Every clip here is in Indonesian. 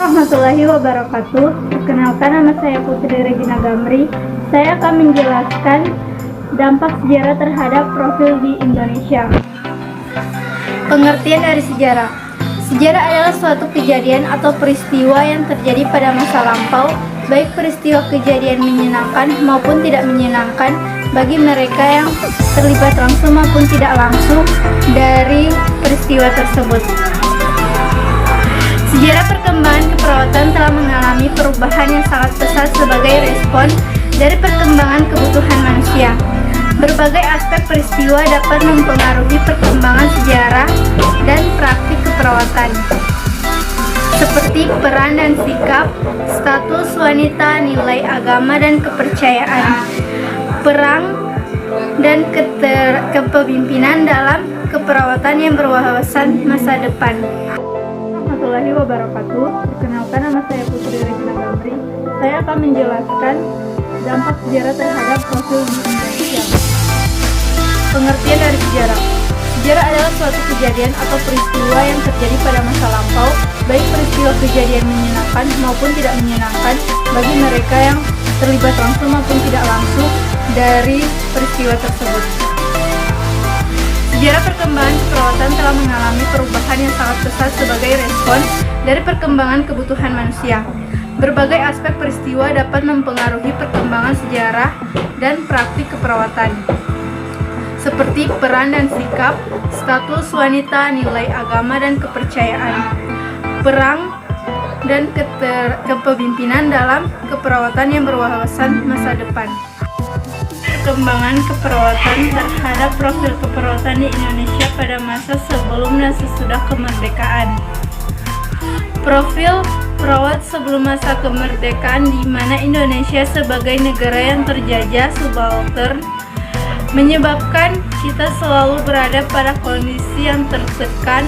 Warahmatullahi wabarakatuh. Perkenalkan, nama saya Putri Regina Gamri. Saya akan menjelaskan dampak sejarah terhadap profil di Indonesia. Pengertian dari sejarah. Sejarah adalah suatu kejadian atau peristiwa yang terjadi pada masa lampau, baik peristiwa kejadian menyenangkan maupun tidak menyenangkan bagi mereka yang terlibat langsung maupun tidak langsung dari peristiwa tersebut. Sejarah perkembangan keperawatan telah mengalami perubahan yang sangat pesat sebagai respon dari perkembangan kebutuhan manusia. Berbagai aspek peristiwa dapat mempengaruhi perkembangan sejarah dan praktik keperawatan, seperti peran dan sikap, status wanita, nilai agama dan kepercayaan, perang, dan kepemimpinan dalam keperawatan yang berwawasan masa depan. Warahmatullahi wabarakatuh. Perkenalkan, nama saya Putri Regina Gamri. Saya akan menjelaskan dampak sejarah terhadap profil di Indonesia. Pengertian dari sejarah. Sejarah adalah suatu kejadian atau peristiwa yang terjadi pada masa lampau, baik peristiwa kejadian menyenangkan maupun tidak menyenangkan bagi mereka yang terlibat langsung maupun tidak langsung dari peristiwa tersebut. Sejarah perkembangan keperawatan telah mengalami perubahan yang sangat pesat sebagai respon dari perkembangan kebutuhan manusia. Berbagai aspek peristiwa dapat mempengaruhi perkembangan sejarah dan praktik keperawatan, seperti peran dan sikap, status wanita, nilai agama dan kepercayaan, perang, dan kepemimpinan dalam keperawatan yang berwawasan masa depan. Perkembangan keperawatan terhadap profil keperawatan di Indonesia pada masa sebelum dan sesudah kemerdekaan. Profil perawat sebelum masa kemerdekaan, di mana Indonesia sebagai negara yang terjajah subaltern menyebabkan kita selalu berada pada kondisi yang tertekan,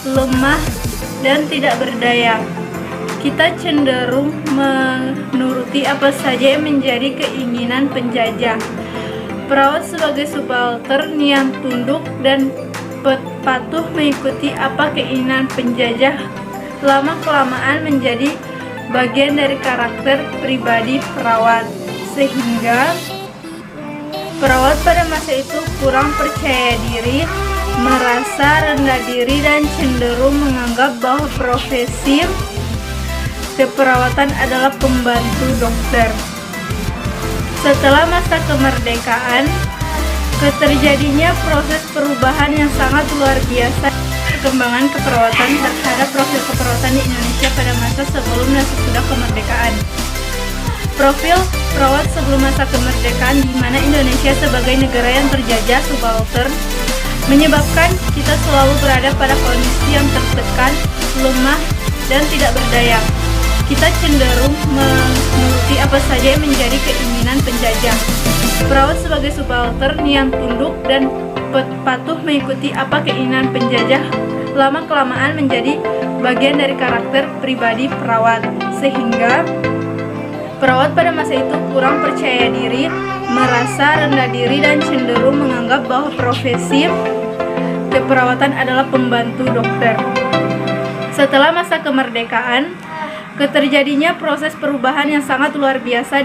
lemah, dan tidak berdaya. Kita cenderung menuruti apa saja yang menjadi keinginan penjajah. Perawat sebagai subaltern yang tunduk dan patuh mengikuti apa keinginan penjajah lama-kelamaan menjadi bagian dari karakter pribadi perawat, sehingga perawat pada masa itu kurang percaya diri, merasa rendah diri, dan cenderung menganggap bahwa profesi keperawatan adalah pembantu dokter. Setelah masa kemerdekaan, terjadinya proses perubahan yang sangat luar biasa. Perkembangan keperawatan terhadap profil keperawatan di Indonesia pada masa sebelum dan sesudah kemerdekaan. Profil perawat sebelum masa kemerdekaan, di mana Indonesia sebagai negara yang terjajah subaltern menyebabkan kita selalu berada pada kondisi yang tertekan, lemah, dan tidak berdaya. Kita cenderung menuruti apa saja yang menjadi keinginan penjajah. Perawat sebagai subaltern yang tunduk dan patuh mengikuti apa keinginan penjajah lama-kelamaan menjadi bagian dari karakter pribadi perawat, sehingga perawat pada masa itu kurang percaya diri, merasa rendah diri, dan cenderung menganggap bahwa profesi keperawatan adalah pembantu dokter. Setelah masa kemerdekaan, terjadinya proses perubahan yang sangat luar biasa.